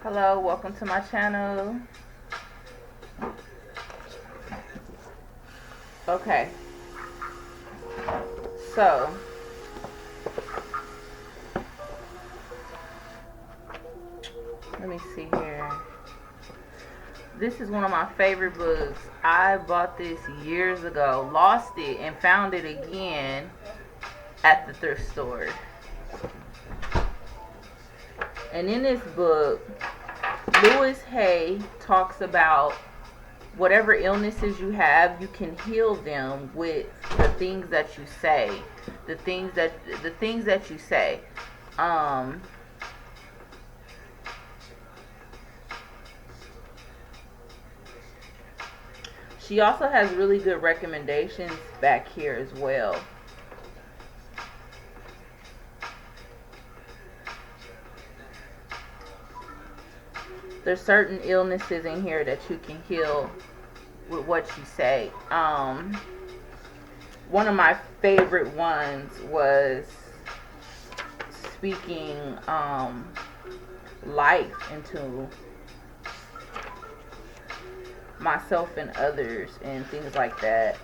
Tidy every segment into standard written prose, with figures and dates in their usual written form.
Hello, welcome to my channel. Okay, so let me see here. This is one of my favorite books. I bought this years ago, lost it, and found it again at the thrift store. And in this book, Louis Hay talks about whatever illnesses you have, you can heal them with the things that you say. The things that you say. She also has really good recommendations back here as well. There's certain illnesses in here that you can heal with what you say. One of my favorite ones was speaking life into myself and others and things like that.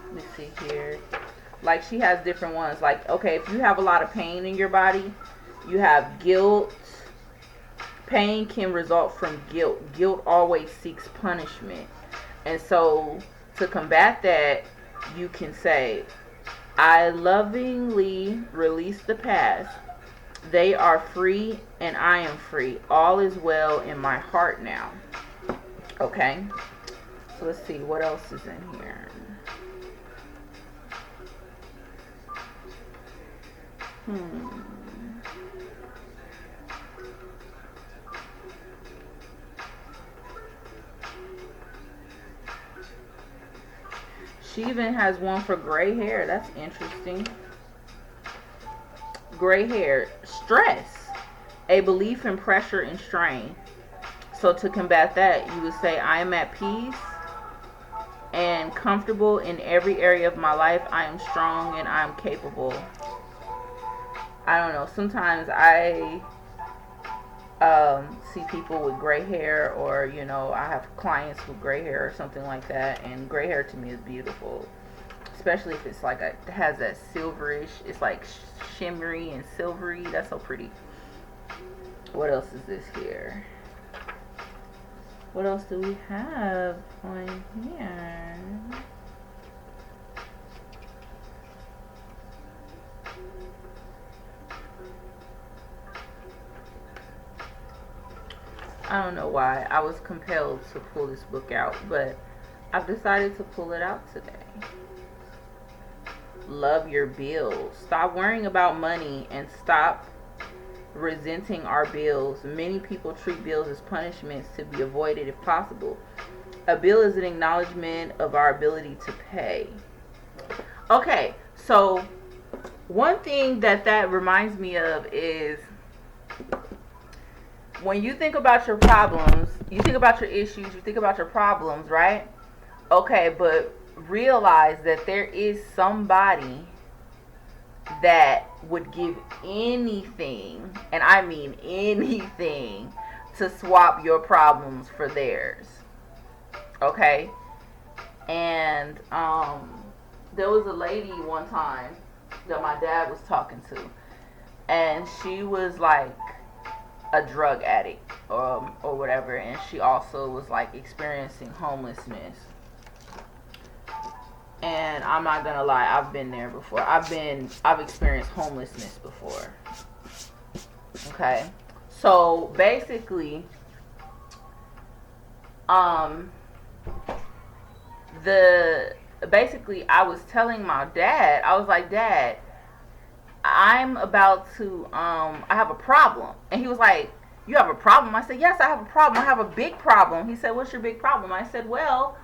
Let me see here. Like, she has different ones. Like, okay, if you have a lot of pain in your body, you have guilt. Pain can result from guilt. Guilt always seeks punishment. And so to combat that, you can say, I lovingly release the past. They are free and I am free. All is well in my heart now. Okay. So let's see what else is in here. She even has one for gray hair. That's interesting. Gray hair. Stress. A belief in pressure and strain. So to combat that, you would say, I am at peace and comfortable in every area of my life. I am strong and I am capable. I don't know. Sometimes I see people with gray hair, or I have clients with gray hair or something like that, and gray hair to me is beautiful, especially if it's like it has that silverish, it's like shimmery and silvery. That's so pretty. What else is this here? What else do we have on here? I don't know why I was compelled to pull this book out, but I've decided to pull it out today. Love your bills. Stop worrying about money and stop resenting our bills. Many people treat bills as punishments to be avoided if possible. A bill is an acknowledgement of our ability to pay. Okay, so one thing that reminds me of is, when you think about your problems, you think about your issues, you think about your problems, right? Okay, but realize that there is somebody that would give anything, and I mean anything, to swap your problems for theirs. Okay? And there was a lady one time that my dad was talking to, and she was like a drug addict or whatever, and she also was like experiencing homelessness. And I'm not gonna lie, I've been there before. I've experienced homelessness before. Okay, so basically, I was telling my dad, I was like, Dad, I'm about to, I have a problem. And he was like, you have a problem? I said, yes, I have a problem. I have a big problem. He said, what's your big problem? I said, well,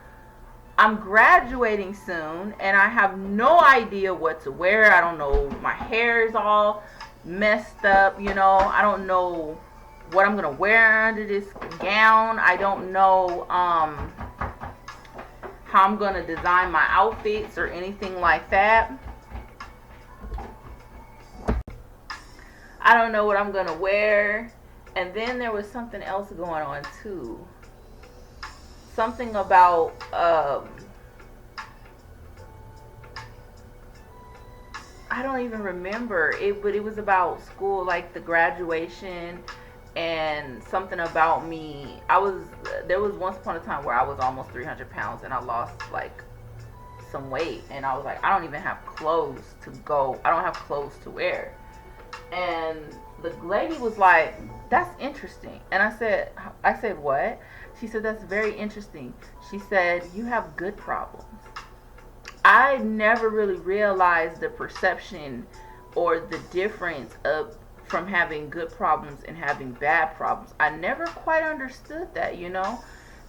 I'm graduating soon and I have no idea what to wear. I don't know. My hair is all messed up. I don't know what I'm going to wear under this gown. I don't know how I'm going to design my outfits or anything like that. I don't know what I'm going to wear. And then there was something else going on too. Something about I don't even remember it, but it was about school, like the graduation, and something about me. There was once upon a time where I was almost 300 pounds and I lost like some weight, and I was like, I don't even have clothes to go. I don't have clothes to wear. And the lady was like, that's interesting. And I said, what? She said, that's very interesting. She said, you have good problems. I never really realized the perception or the difference of from having good problems and having bad problems. I never quite understood that, you know.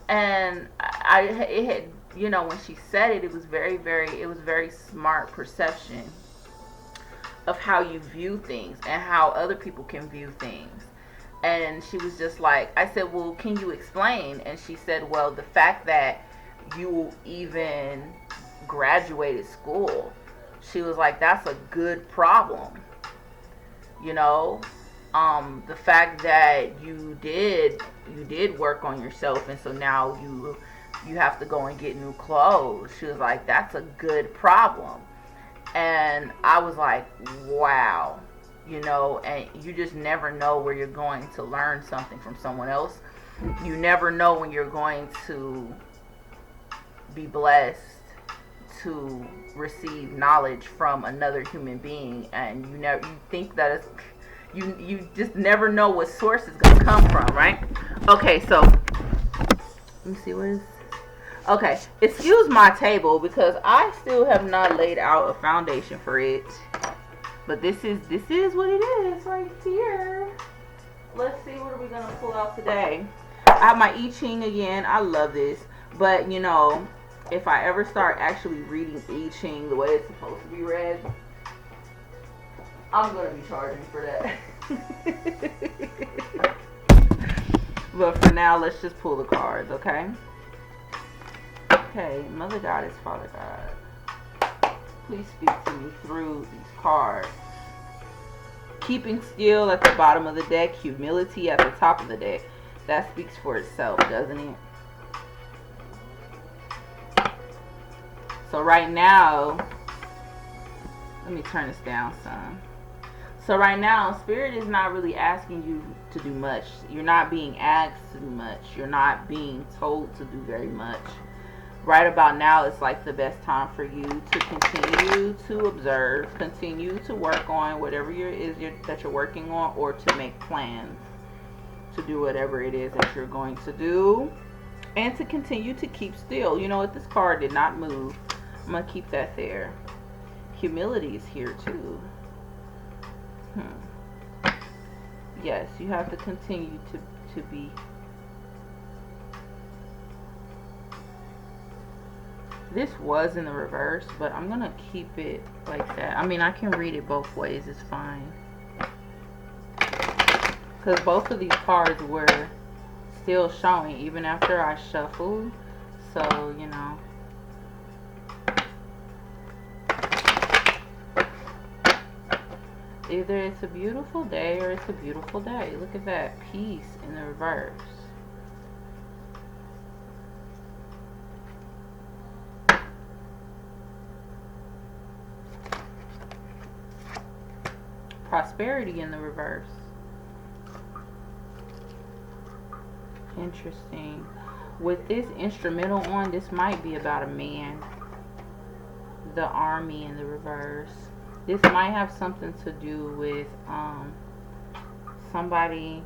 And it had, you know, when she said it, it was very smart perception of how you view things and how other people can view things. And she was just like, I said, well, can you explain? And she said, well, the fact that you even graduated school, she was like, that's a good problem, you know. The fact that you did work on yourself, and so now you have to go and get new clothes. She was like, that's a good problem. And I was like, wow, you know. And you just never know where you're going to learn something from someone else. You never know when you're going to be blessed to receive knowledge from another human being, and you think that it's you just never know what source it's gonna come from, right? Okay, so let me see what is. Okay, excuse my table because I still have not laid out a foundation for it, but this is what it is right here. Let's see, what are we gonna pull out today? I have my I Ching again. I love this, but you know, if I ever start actually reading I Ching the way it's supposed to be read, I'm gonna be charging for that. But for now, let's just pull the cards, okay? Okay, Mother Goddess, Father God, please speak to me through these cards. Keeping still at the bottom of the deck, humility at the top of the deck. That speaks for itself, doesn't it? So right now, let me turn this down some. So right now, Spirit is not really asking you to do much. You're not being asked to do much. You're not being told to do very much. Right about now, it's like the best time for you to continue to observe, continue to work on whatever that you're working on, or to make plans to do whatever it is that you're going to do, and to continue to keep still. You know what? This card did not move. I'm going to keep that there. Humility is here too. Yes, you have to continue to be. This was in the reverse, but I'm going to keep it like that. I mean, I can read it both ways. It's fine. Because both of these cards were still showing even after I shuffled. So, you know. Either it's a beautiful day or it's a beautiful day. Look at that. Peace in the reverse. Prosperity in the reverse. Interesting. With this instrumental on, this might be about a man. The army in the reverse. This might have something to do with somebody.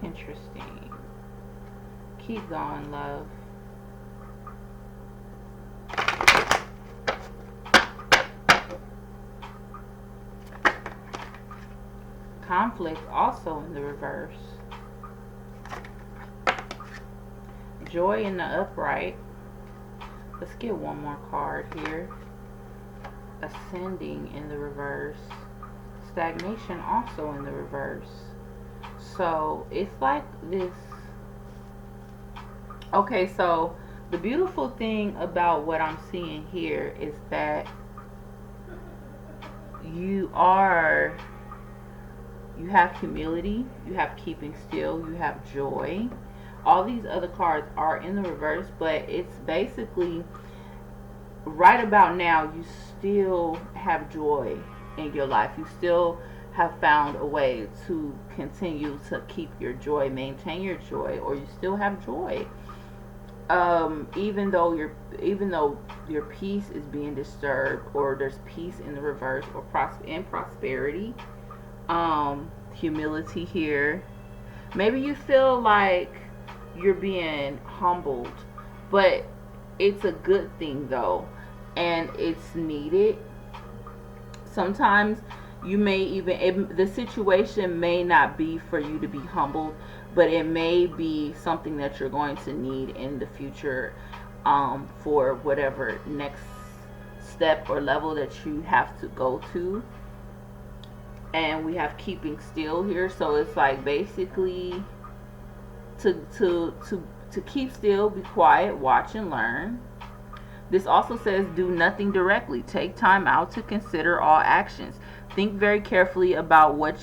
Interesting. Keep going, love. Conflict also in the reverse. Joy in the upright. Let's get one more card here. Ascending in the reverse. Stagnation also in the reverse. So it's like this. Okay, so the beautiful thing about what I'm seeing here is that you have humility, you have keeping still, you have joy. All these other cards are in the reverse, but it's basically right about now you still have joy in your life. You still have found a way to continue to keep your joy, maintain your joy, or you still have joy. Even though your peace is being disturbed, or there's peace in the reverse, or in prosperity, humility here. Maybe you feel like you're being humbled, but it's a good thing though, and it's needed. Sometimes you may the situation may not be for you to be humbled, but it may be something that you're going to need in the future, for whatever next step or level that you have to go to. And we have keeping still here, so it's like basically to keep still, be quiet, watch and learn. This also says do nothing directly. Take time out to consider all actions. Think very carefully about what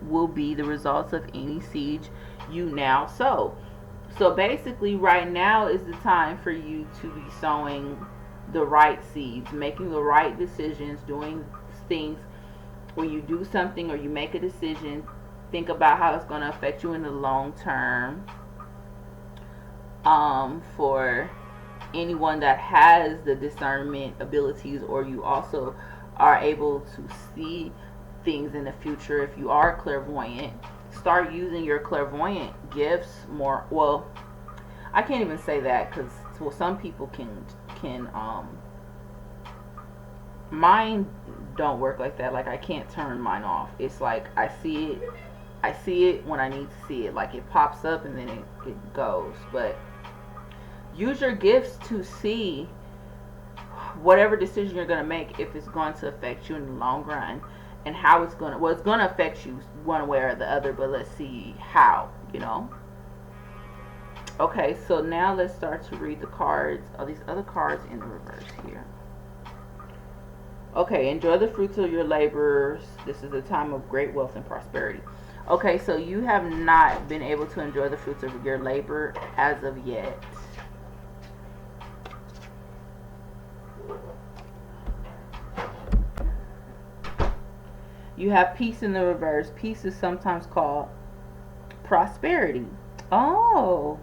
will be the results of any seed you now sow. So basically right now is the time for you to be sowing the right seeds, making the right decisions, doing things. When you do something or you make a decision, think about how it's going to affect you in the long term. For anyone that has the discernment abilities, or you also are able to see things in the future, if you are clairvoyant, start using your clairvoyant gifts more. Well, I can't even say that, because some people can mine don't work like that. Like, I can't turn mine off. It's like I see it when I need to see it. Like, it pops up and then it goes. But use your gifts to see whatever decision you're going to make, if it's going to affect you in the long run, and how it's going to affect you one way or the other, but let's see how, Okay, so now let's start to read the cards, all these other cards in the reverse here. Okay, enjoy the fruits of your labors. This is a time of great wealth and prosperity. Okay, so you have not been able to enjoy the fruits of your labor as of yet. You have peace in the reverse. Peace is sometimes called prosperity. Oh,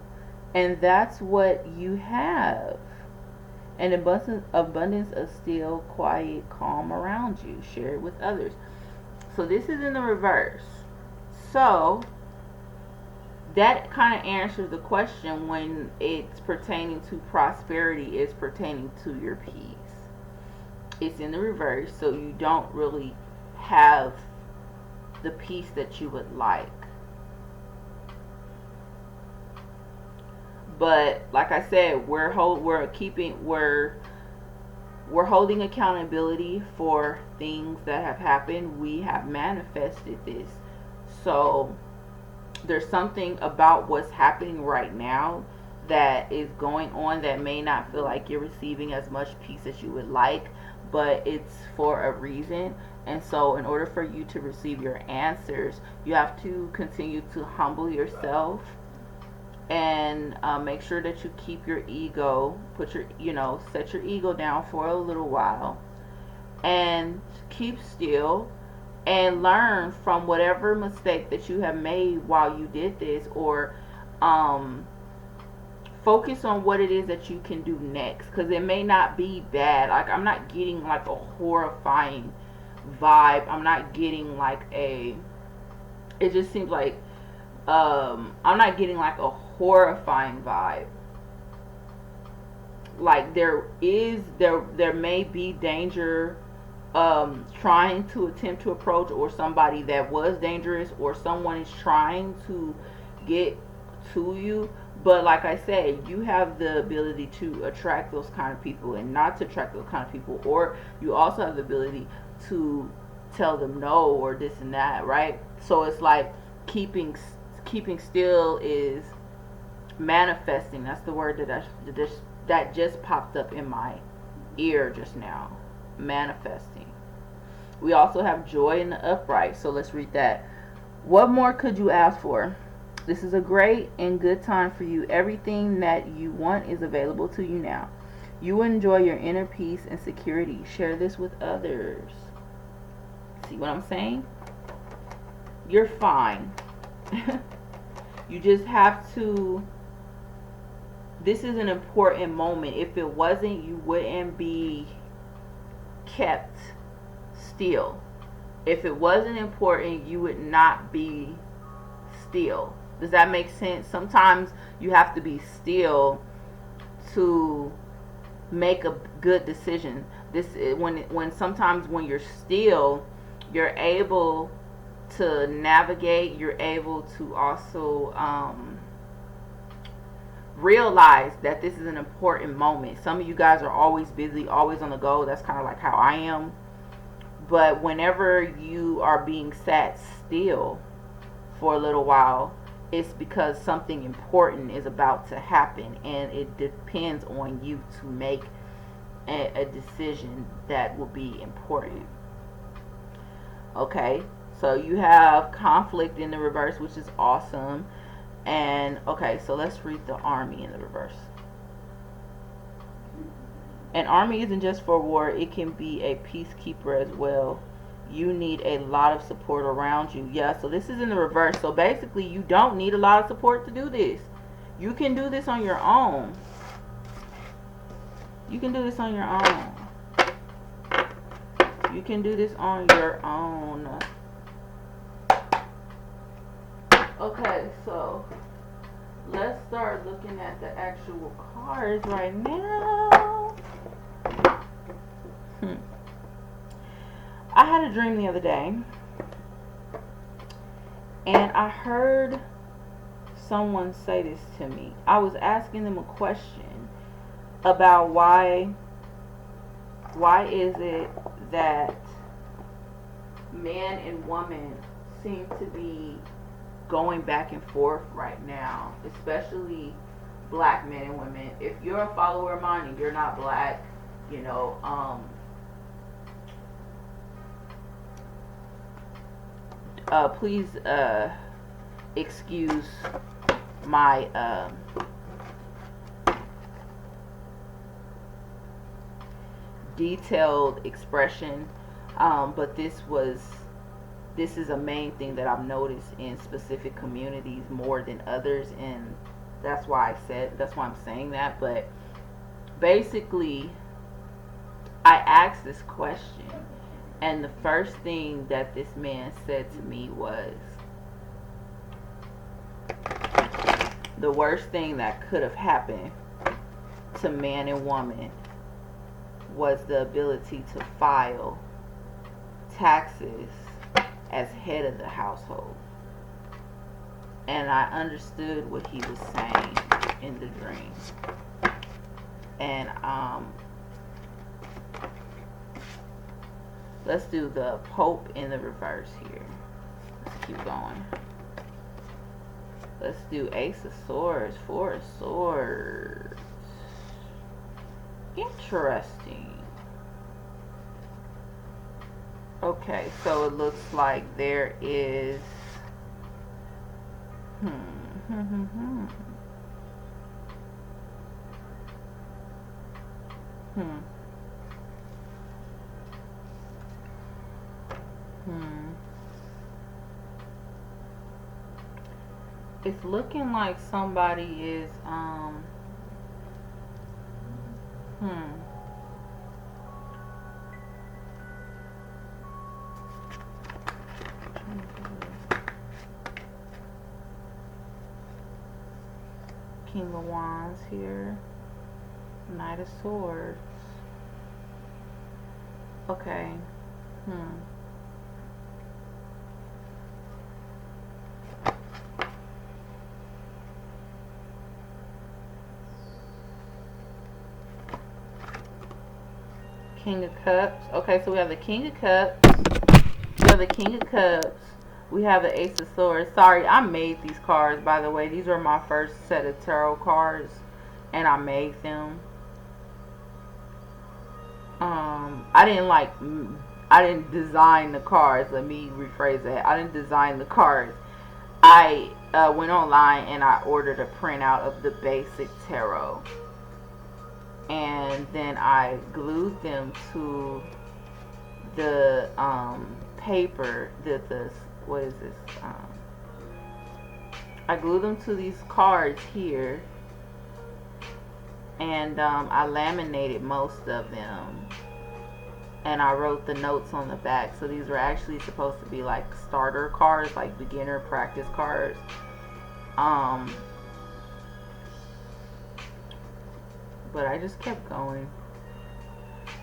and that's what you have. An abundance of still, quiet, calm around you. Share it with others. So this is in the reverse. So that kind of answers the question when it's pertaining to prosperity, is pertaining to your peace. It's in the reverse, so you don't really have the peace that you would like. But like I said, we're holding accountability for things that have happened. We have manifested this. So there's something about what's happening right now that is going on that may not feel like you're receiving as much peace as you would like, but it's for a reason. And so in order for you to receive your answers, you have to continue to humble yourself, and make sure that you keep your ego, set your ego down for a little while, and keep still, and learn from whatever mistake that you have made while you did this, or focus on what it is that you can do next, because it may not be bad. Like, I'm not getting like a horrifying vibe. I'm not getting like it just seems like I'm not getting like a horrifying vibe. Like, there may be danger, trying to attempt to approach, or somebody that was dangerous, or someone is trying to get to you. But like I said, you have the ability to attract those kind of people and not to attract those kind of people, or you also have the ability to tell them no, or this and that, right? So it's like keeping still is manifesting. That's the word that just popped up in my ear just now. Manifesting. We also have joy in the upright. So let's read that. What more could you ask for? This is a great and good time for you. Everything that you want is available to you now. You enjoy your inner peace and security. Share this with others. See what I'm saying? You're fine. You just have to. This is an important moment. If it wasn't, you wouldn't be kept still. If it wasn't important, you would not be still. Does that make sense? Sometimes you have to be still to make a good decision. This is when sometimes when you're still, you're able to navigate. You're able to also realize that this is an important moment. Some of you guys are always busy, always on the go. That's kind of like how I am. But whenever you are being sat still for a little while, it's because something important is about to happen, and it depends on you to make a decision that will be important. Okay, so you have conflict in the reverse, which is awesome. And okay, so let's read the army in the reverse. An army isn't just for war, it can be a peacekeeper as well. You need a lot of support around you. Yeah, so this is in the reverse. So basically, you don't need a lot of support to do this. You can do this on your own. You can do this on your own. You can do this on your own. Okay, so let's start looking at the actual cards right now. I had a dream the other day, and I heard someone say this to me. I was asking them a question about why is it that man and woman seem to be going back and forth right now, especially black men and women. If you're a follower of mine and you're not black, you know, please excuse my detailed expression, but this is a main thing that I've noticed in specific communities more than others, and that's why I'm saying that. But basically, I asked this question, and the first thing that this man said to me was, the worst thing that could have happened to man and woman was the ability to file taxes as head of the household. And I understood what he was saying in the dream. And let's do the Pope in the reverse here. Let's keep going. Let's do Ace of Swords, Four of Swords. Interesting. Okay, so it looks like there is It's looking like somebody is King of Wands here, Knight of Swords. Okay. King of Cups. Okay, so we have the King of Cups. We have the King of Cups. We have the Ace of Swords. Sorry, I made these cards, by the way. These are my first set of tarot cards, and I made them. I didn't design the cards. Let me rephrase that. I didn't design the cards. I went online and I ordered a printout of the basic tarot, and then I glued them to the paper. The what is this? I glued them to these cards here, and I laminated most of them, and I wrote the notes on the back. So these were actually supposed to be like starter cards, like beginner practice cards. But I just kept going.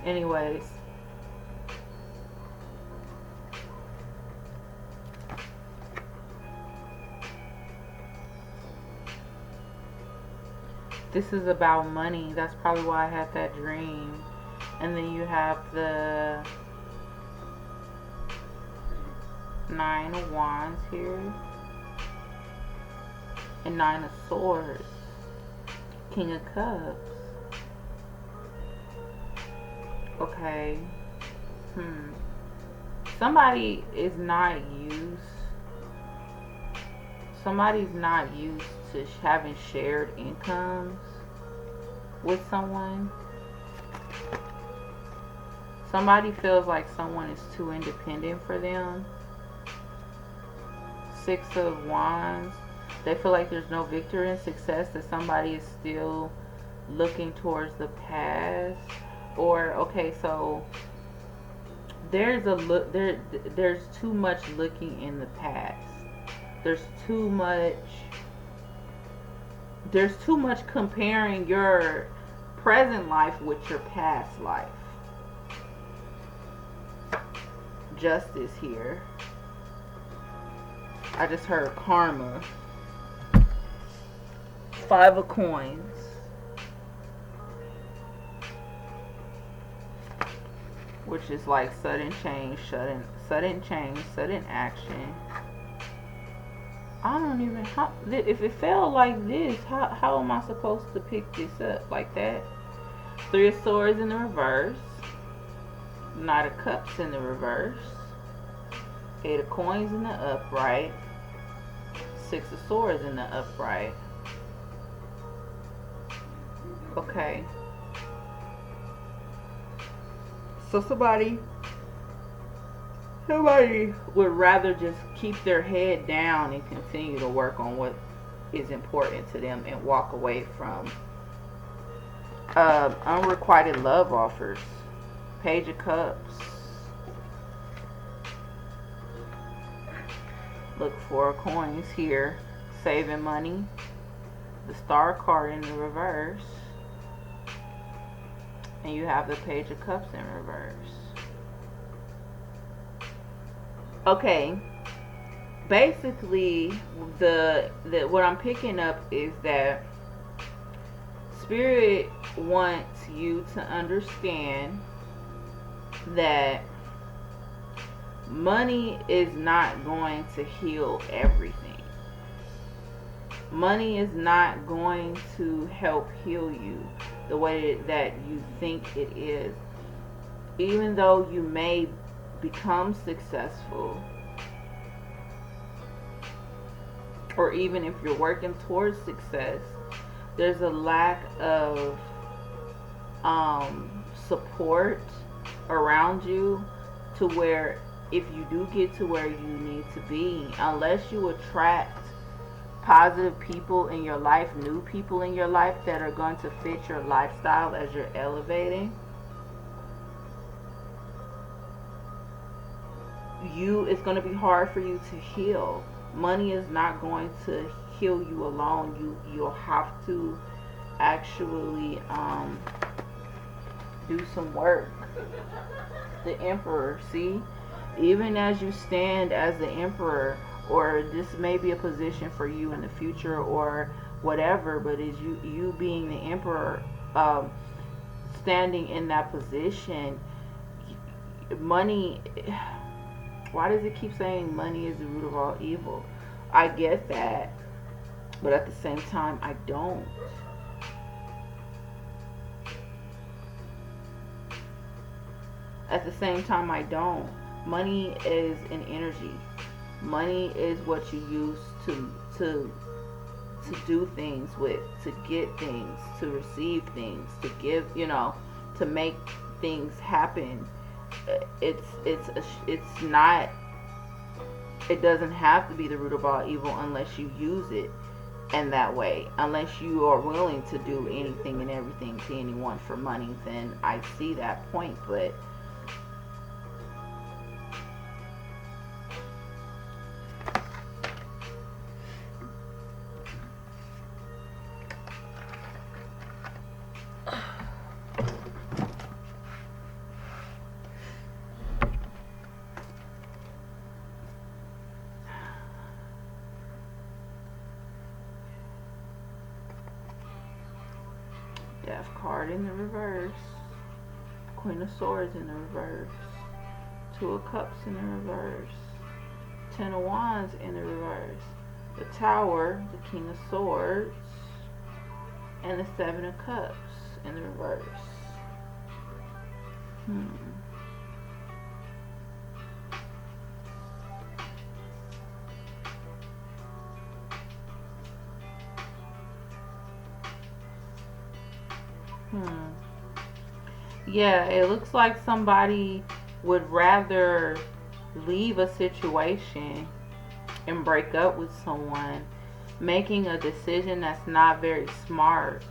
Anyways, this is about money. That's probably why I had that dream. And then you have the Nine of Wands here, and Nine of Swords, King of Cups. Okay. Somebody is not used. Somebody's not used to having shared incomes with someone. Somebody feels like someone is too independent for them. Six of Wands. They feel like there's no victory and success, that somebody is still looking towards the past. Or, okay, so there's too much looking in the past. There's too much comparing your present life with your past life. Justice here. I just heard karma. Five of Coins. Which is like sudden change, sudden action. I don't even, if it felt like this, how am I supposed to pick this up like that? Three of Swords in the reverse. Knight of Cups in the reverse. Eight of Coins in the upright. Six of Swords in the upright. Okay. So somebody would rather just keep their head down and continue to work on what is important to them and walk away from unrequited love offers. Page of Cups. Look, Four of Coins here. Saving money. The Star card in the reverse. And you have the Page of Cups in reverse. Okay. Basically, what I'm picking up is that Spirit wants you to understand that money is not going to heal everything. Money is not going to help heal you the way that you think it is. Even though you may become successful, or even if you're working towards success, there's a lack of support around you, to where if you do get to where you need to be, unless you attract positive people in your life, new people in your life that are going to fit your lifestyle as you're elevating, it's going to be hard for you to heal. Money is not going to heal you alone. You'll have to actually do some work. The Emperor, see, even as you stand as the Emperor, or this may be a position for you in the future or whatever, but is you being the Emperor, standing in that position, money, why does it keep saying money is the root of all evil? I get that, but at the same time, I don't. At the same time, I don't. Money is an energy. Money is what you use to do things with, to get things, to receive things, to give, to make things happen. It's not. It doesn't have to be the root of all evil unless you use it in that way. Unless you are willing to do anything and everything to anyone for money, then I see that point. But Death card in the reverse. Queen of Swords in the reverse. Two of Cups in the reverse. Ten of Wands in the reverse. The Tower, the King of Swords, and the Seven of Cups in the reverse. Yeah, it looks like somebody would rather leave a situation and break up with someone, making a decision that's not very smart.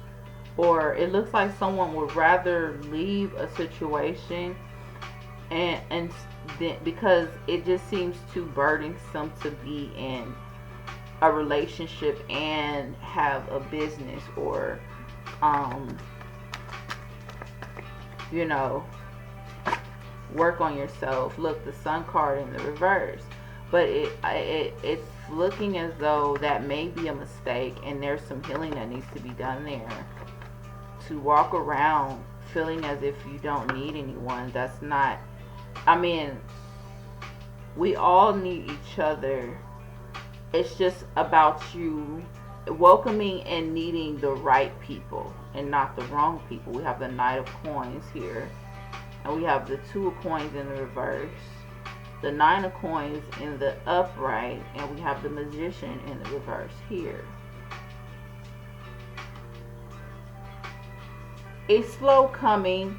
Or it looks like someone would rather leave a situation and because it just seems too burdensome to be in a relationship and have a business, or work on yourself. Look, the Sun card in the reverse. But it's looking as though that may be a mistake, and there's some healing that needs to be done there. To walk around feeling as if you don't need anyone, that's not, we all need each other. It's just about you welcoming and needing the right people and not the wrong people. We have the Knight of Coins here, and we have the Two of Coins in the reverse, the Nine of Coins in the upright, and we have the Magician in the reverse here. It's slow coming.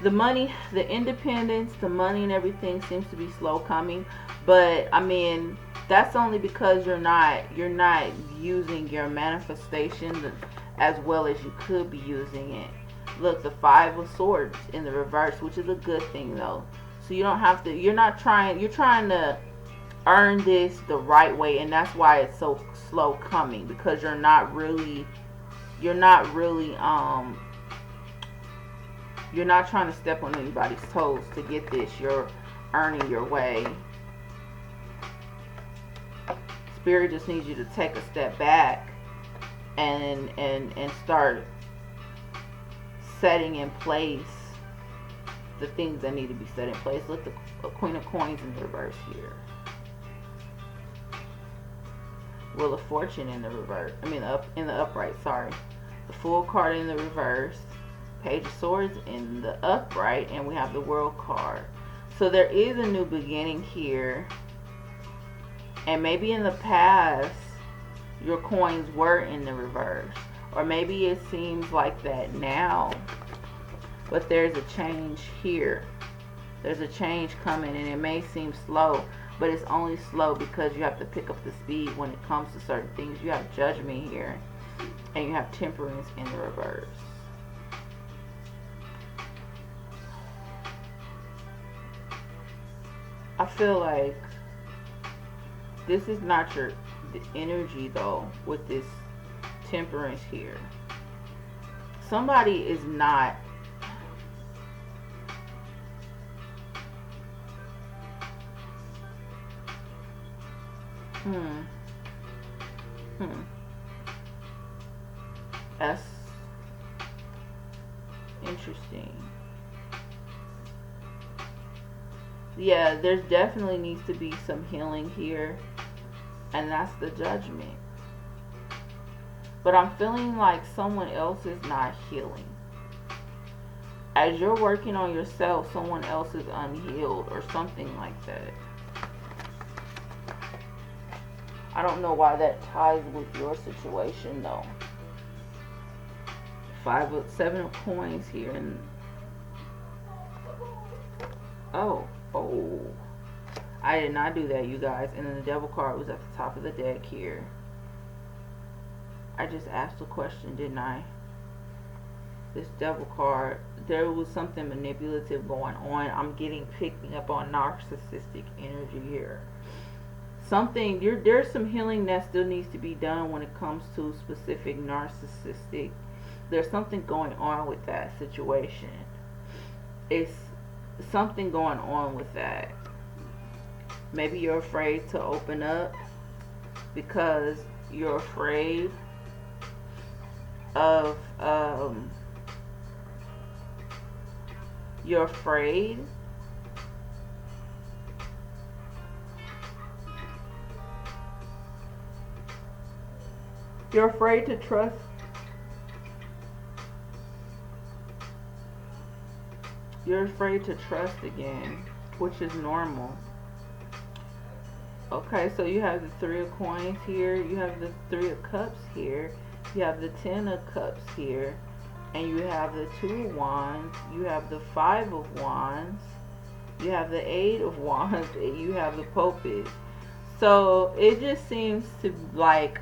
The money, the independence, the money and everything seems to be slow coming, but that's only because you're not using your manifestation as well as you could be using it. Look, the Five of Swords in the reverse, which is a good thing though. So you don't have to, you're trying to earn this the right way, and that's why it's so slow coming, because you're not really you're not trying to step on anybody's toes to get this. You're earning your way. Spirit just needs you to take a step back and start setting in place the things that need to be set in place. Look, the Queen of Coins in the reverse here. Wheel of Fortune in the reverse. In the upright, sorry. The Fool card in the reverse. Page of Swords in the upright, and we have the World card. So there is a new beginning here, and maybe in the past your coins were in the reverse, or maybe it seems like that now, but there's a change here. There's a change coming, and it may seem slow, but it's only slow because you have to pick up the speed when it comes to certain things. You have Judgment here, and you have Temperance in the reverse. I feel like this is not the energy though with this Temperance here. Somebody is not That's interesting. Yeah, there's definitely needs to be some healing here, and that's the Judgment. But I'm feeling like someone else is not healing. As you're working on yourself, someone else is unhealed or something like that. I don't know why that ties with your situation though. 7 of coins here, and oh, I did not do that, you guys. And then the devil card was at the top of the deck here. I just asked a question, didn't I? This devil card, there was something manipulative going on. I'm picking up on narcissistic energy here. There's some healing that still needs to be done when it comes to specific narcissistic. There's something going on with that situation. It's something going on with that. Maybe you're afraid to open up because you're afraid of you're afraid to trust. You're afraid to trust again, which is normal. Okay, so you have the 3 of coins here, you have the 3 of cups here, you have the 10 of cups here, and you have the 2 of wands, you have the 5 of wands, you have the 8 of wands, and you have the Popist. So it just seems to like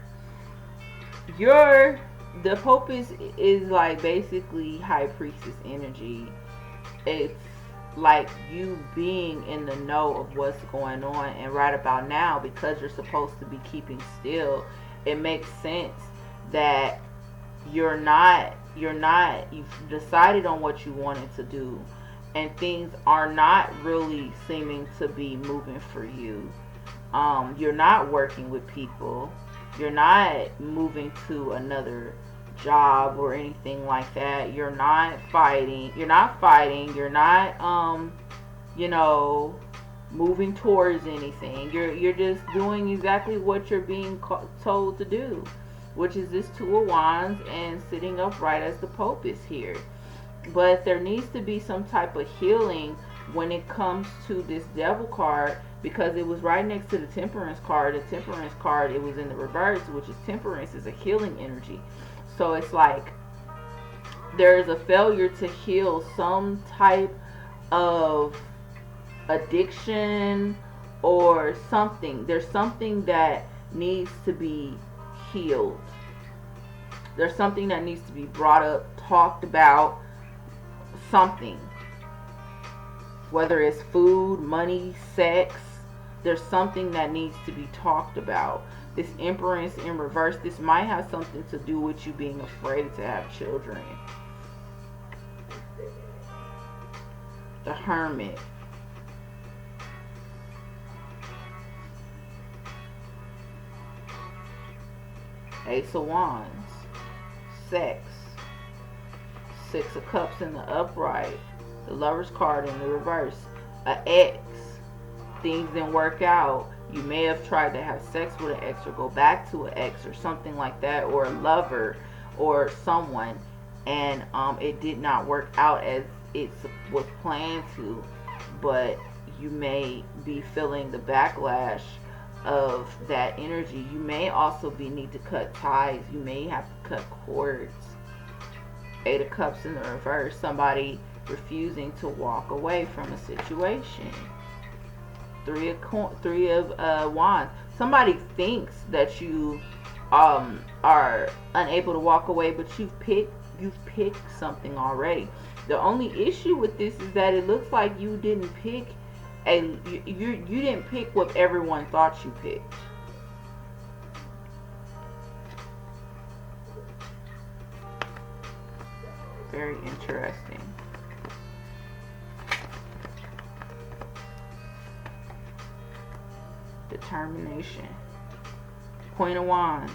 the Popist is like basically high priestess energy. It's like you being in the know of what's going on, and right about now, because you're supposed to be keeping still, it makes sense that you've decided on what you wanted to do, and things are not really seeming to be moving for you. You're not working with people, you're not moving to another job or anything like that. You're not fighting, you're not moving towards anything. You're just doing exactly what you're being told to do, which is this 2 of wands and sitting upright as the Pope is here. But there needs to be some type of healing when it comes to this devil card, because it was right next to the temperance card. The temperance card, it was in the reverse, which is temperance is a healing energy. So it's like there is a failure to heal some type of addiction or something. There's something that needs to be healed. There's something that needs to be brought up, talked about, something. Whether it's food, money, sex, there's something that needs to be talked about. This Empress in reverse, this might have something to do with you being afraid to have children. The Hermit. Ace of Wands. Sex. 6 of Cups in the upright. The Lover's card in the reverse. An ex. Things didn't work out. You may have tried to have sex with an ex or go back to an ex or something like that, or a lover or someone, and it did not work out as it was planned to, but you may be feeling the backlash of that energy. You may also need to cut ties. You may have to cut cords. 8 of Cups in the reverse. Somebody refusing to walk away from a situation. 3 of Wands. Somebody thinks that you are unable to walk away, but you've picked something already. The only issue with this is that it looks like you didn't pick you didn't pick what everyone thought you picked. Very interesting. Determination. Queen of Wands.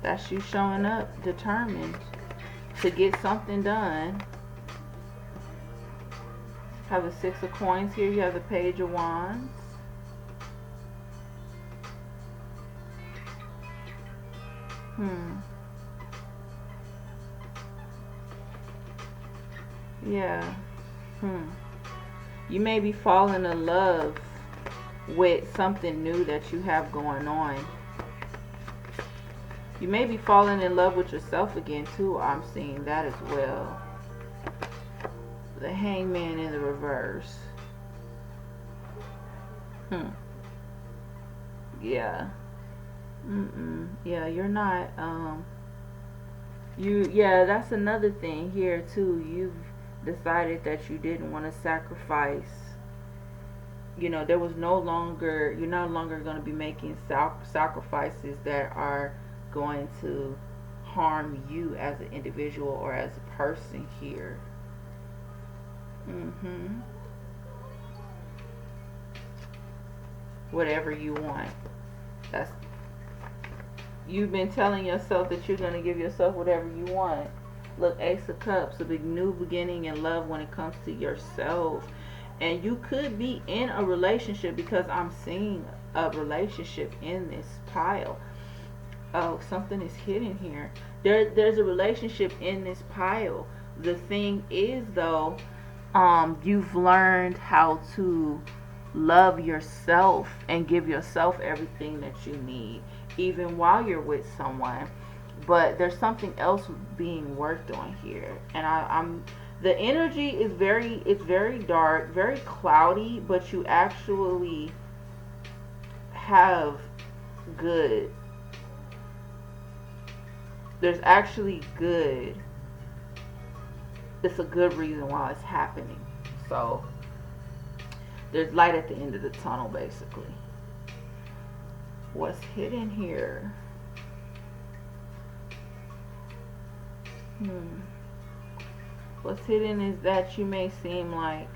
That's you showing up determined to get something done. Have the 6 of Coins here. You have the Page of Wands. Yeah. You may be falling in love with something new that you have going on. You may be falling in love with yourself again too. I'm seeing that as well. The Hangman in the reverse. Yeah. Yeah, you're not yeah, that's another thing here too. You've decided that you didn't want to sacrifice. There was no longer, you're no longer going to be making sacrifices that are going to harm you as an individual or as a person here. Whatever you want. That's You've been telling yourself that you're going to give yourself whatever you want. Look, Ace of Cups, a big new beginning in love when it comes to yourself. And you could be in a relationship, because I'm seeing a relationship in this pile. Oh, something is hidden here. There's a relationship in this pile. The thing is, though, you've learned how to love yourself and give yourself everything that you need, even while you're with someone. But there's something else being worked on here, and I'm the energy is very dark, very cloudy, but you actually have good. There's actually good. It's a good reason why it's happening. So there's light at the end of the tunnel, basically. What's hidden here? What's hidden is that you may seem like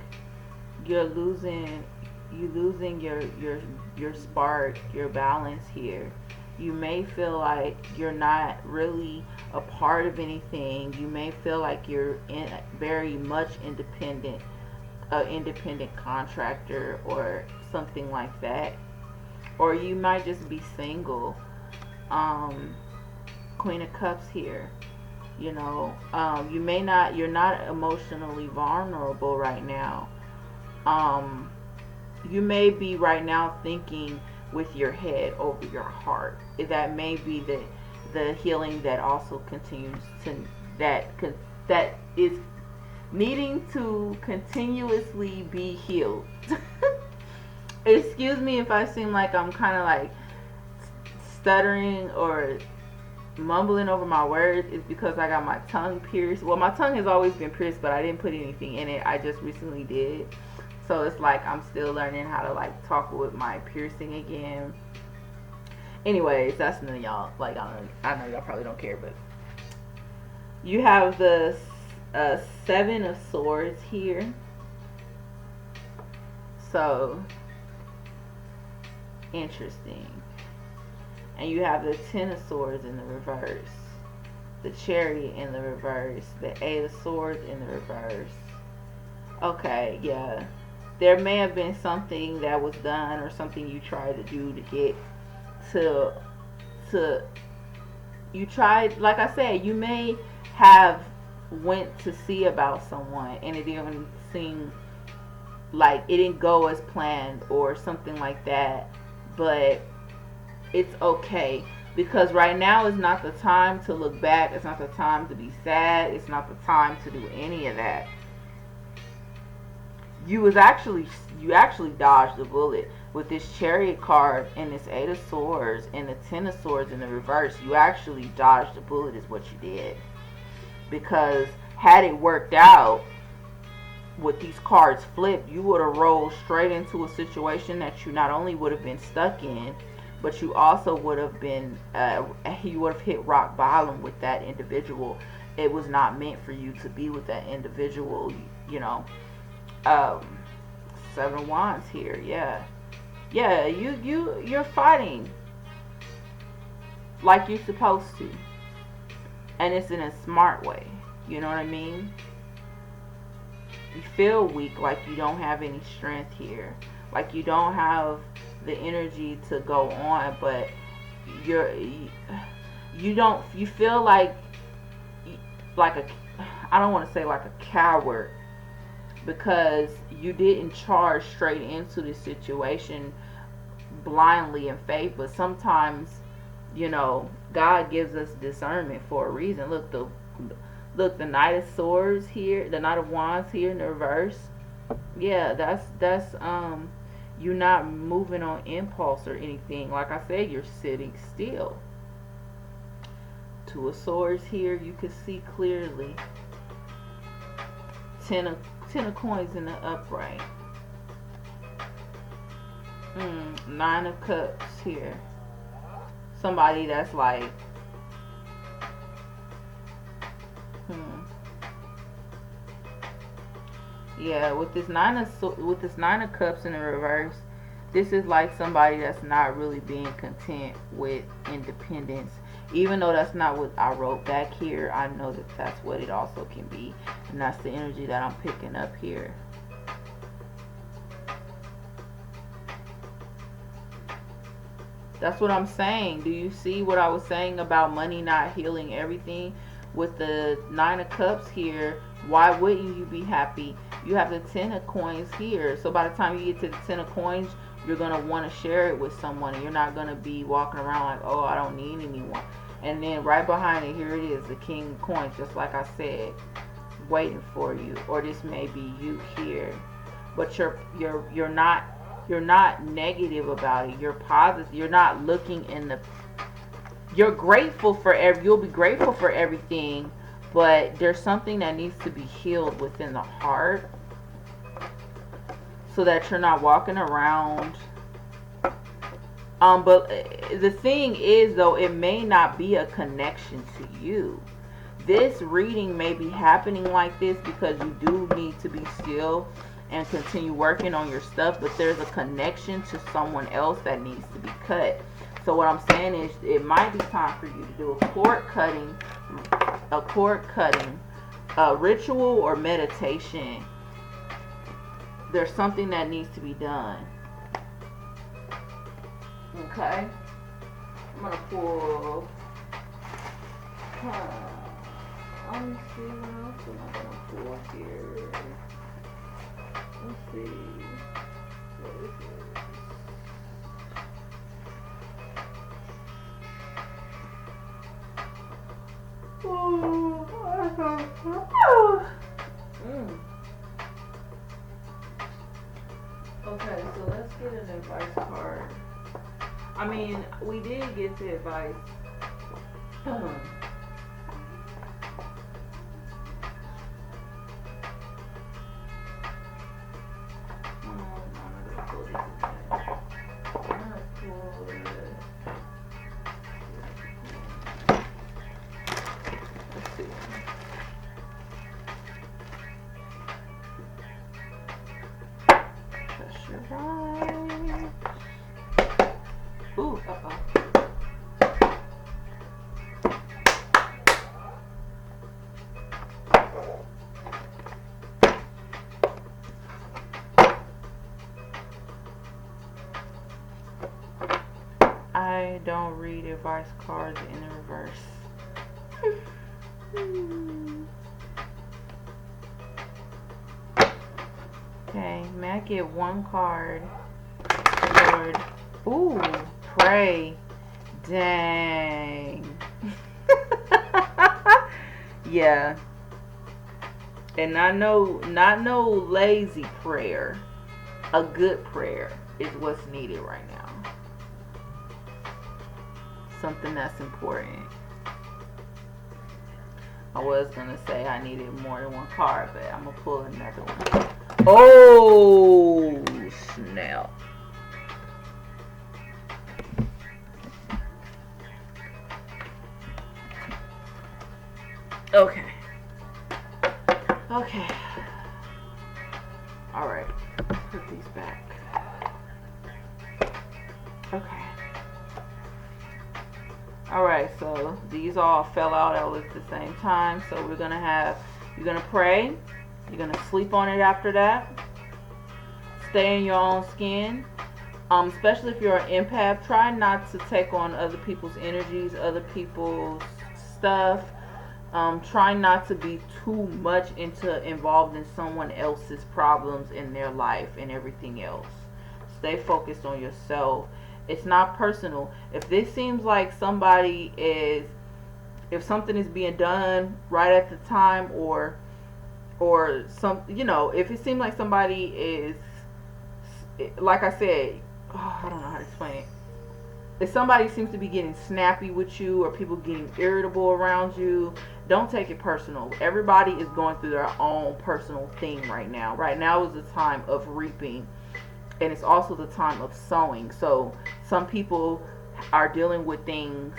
you're losing your spark, your balance here. You may feel like you're not really a part of anything. You may feel like you're very much independent, an independent contractor or something like that. Or you might just be single. Queen of Cups here. You're not emotionally vulnerable right now. You may be right now thinking with your head over your heart. That may be the healing that also continues to, that is needing to continuously be healed. Excuse me if I seem like I'm kind of like stuttering or mumbling over my words. It's because I got my tongue pierced. Well, my tongue has always been pierced, but I didn't put anything in it. I just recently did. So it's like I'm still learning how to like talk with my piercing again. Anyways, that's none of y'all. Like, I know y'all probably don't care, but you have the Seven of Swords here. So interesting. And you have the Ten of Swords in the reverse, the Chariot in the reverse, the Eight of Swords in the reverse. Okay, yeah. There may have been something that was done or something you tried to do to get to you tried, like I said, you may have went to see about someone and it didn't seem like it didn't go as planned or something like that, but it's okay, because right now is not the time to look back. It's not the time to be sad. It's not the time to do any of that. You actually dodged the bullet with this Chariot card and this Eight of Swords and the Ten of Swords in the reverse. You actually dodged the bullet is what you did, because had it worked out with these cards flipped, you would have rolled straight into a situation that you not only would have been stuck in, but you also would have been you would have hit rock bottom with that individual. It was not meant for you to be with that individual, you know. Seven of Wands here. Yeah, you're fighting like you're supposed to, and it's in a smart way. You know what I mean? You feel weak, like you don't have any strength here, like you don't have the energy to go on, but you feel like a, I don't want to say like a coward, because you didn't charge straight into the situation blindly in faith. But sometimes, God gives us discernment for a reason. Look, the Knight of Swords here, the Knight of Wands here in the reverse. Yeah, that's you're not moving on impulse or anything. Like I said, you're sitting still. Two of Swords here, you can see clearly. Ten of Coins in the upright. Nine of Cups here. Somebody that's like, yeah, with this nine of Cups in the reverse, this is like somebody that's not really being content with independence. Even though that's not what I wrote back here, I know that that's what it also can be, and that's the energy that I'm picking up here. That's what I'm saying. Do you see what I was saying about money not healing everything? With the Nine of Cups here, why wouldn't you be happy? You have the Ten of Coins here. So by the time you get to the Ten of Coins, you're going to want to share it with someone. And you're not going to be walking around like, oh, I don't need anyone. And then right behind it, here it is, the King of Coins, just like I said, waiting for you. Or this may be you here. But you're not negative about it. You're positive. You're not looking in the... You're grateful for you'll be grateful for everything, but there's something that needs to be healed within the heart, so that you're not walking around. But the thing is, though, it may not be a connection to you. This reading may be happening like this because you do need to be still and continue working on your stuff, but there's a connection to someone else that needs to be cut. So what I'm saying is, it might be time for you to do a cord cutting ritual or meditation. There's something that needs to be done. Okay, I'm gonna pull. Let me see what else am I gonna pull here. Let's see. What is it? Okay, so let's get an advice card. I mean, we did get the advice. Ooh, I don't read advice cards in the reverse. Okay, may I get one card? Lord. Ooh, pray. Dang. Yeah. And not no lazy prayer. A good prayer is what's needed right now. Something that's important. I was gonna say I needed more than one card, but I'm gonna pull another one. Oh, snap. Okay. Okay. Alright. Put these back. Okay. Alright, so these all fell out at the same time. So you're gonna pray. You're gonna sleep on it after that. Stay in your own skin. Especially if you're an empath, try not to take on other people's energies, other people's stuff. Try not to be too much involved in someone else's problems in their life and everything else. Stay focused on yourself. It's not personal. If this seems like if something is being done right at the time, or some, if it seems like somebody is, like I said, I don't know how to explain it. If somebody seems to be getting snappy with you, or people getting irritable around you, don't take it personal. Everybody is going through their own personal thing right now. Right now is the time of reaping, and it's also the time of sowing. So some people are dealing with things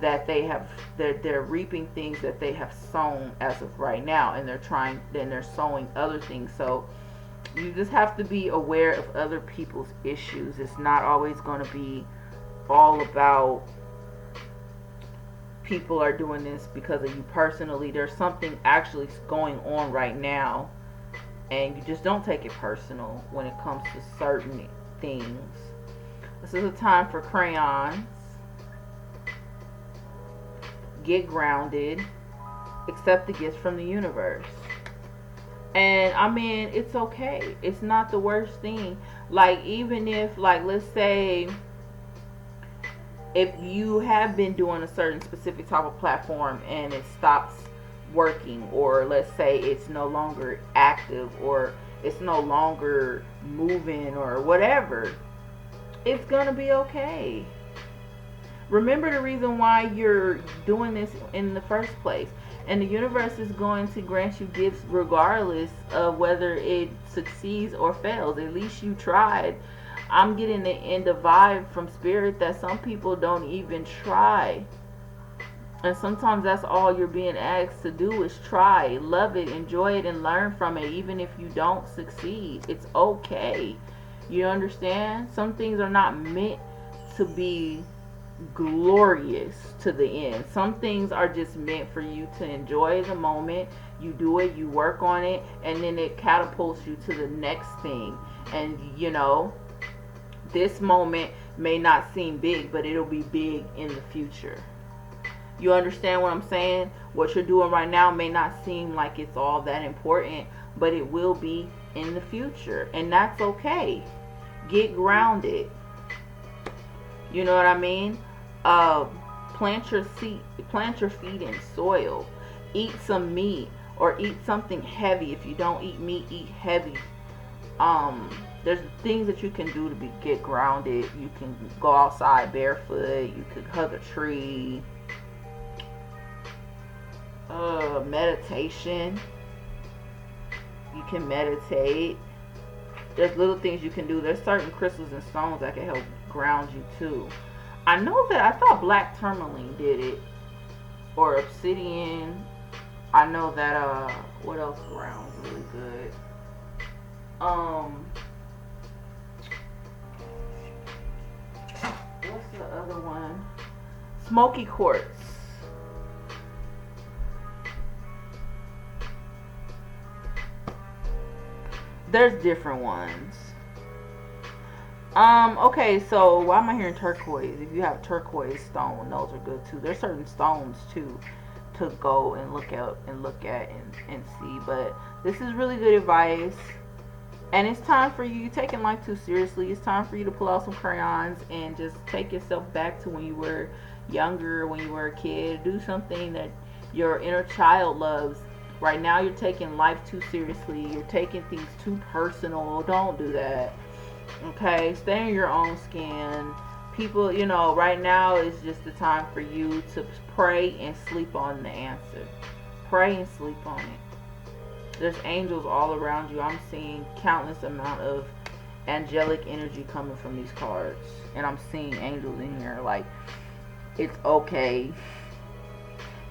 that they're reaping things that they have sown as of right now, and they're sowing other things. So you just have to be aware of other people's issues. It's not always going to be all about people are doing this because of you personally. There's something actually going on right now, and you just don't take it personal when it comes to certain things. This is a time for crayons. Get grounded. Accept the gifts from the universe. And I mean, it's okay. It's not the worst thing. Like, even if, like, let's say if you have been doing a certain specific type of platform and it stops working, or let's say it's no longer active, or it's no longer moving, or whatever, it's gonna be okay. Remember the reason why you're doing this in the first place, and the universe is going to grant you gifts regardless of whether it succeeds or fails. At least you tried. I'm getting the vibe from spirit that some people don't even try. And sometimes that's all you're being asked to do is try. Love it, enjoy it, and learn from it. Even if you don't succeed, it's okay. You understand? Some things are not meant to be glorious to the end. Some things are just meant for you to enjoy the moment. You do it, you work on it, and then it catapults you to the next thing. And this moment may not seem big, but it'll be big in the future. You understand what I'm saying? What you're doing right now may not seem like it's all that important, but it will be in the future, and that's okay. Get grounded. You know what I mean? Plant your feet in soil. Eat some meat, or eat something heavy. If you don't eat meat, eat heavy. There's things that you can do to get grounded. You can go outside barefoot. You could hug a tree. Meditation. You can meditate. There's little things you can do. There's certain crystals and stones that can help ground you too. I thought black tourmaline did it, or obsidian. I know that what else grounds really good? What's the other one? Smoky quartz. There's different ones. Okay, so why am I hearing turquoise? If you have turquoise stone, those are good too. There's certain stones too to go and look at and see. But this is really good advice. And it's time for you taking life too seriously. It's time for you to pull out some crayons and just take yourself back to when you were younger, when you were a kid. Do something that your inner child loves. Right now you're taking life too seriously. You're taking things too personal. Don't do that. Okay? Stay in your own skin. People, right now is just the time for you to pray and sleep on the answer. Pray and sleep on it. There's angels all around you. I'm seeing countless amount of angelic energy coming from these cards. And I'm seeing angels in here. Like, it's okay.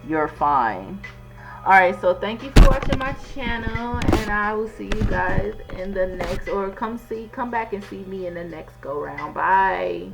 You're fine. Alright, so thank you for watching my channel, and I will see you guys in the next, or come back and see me in the next go round. Bye.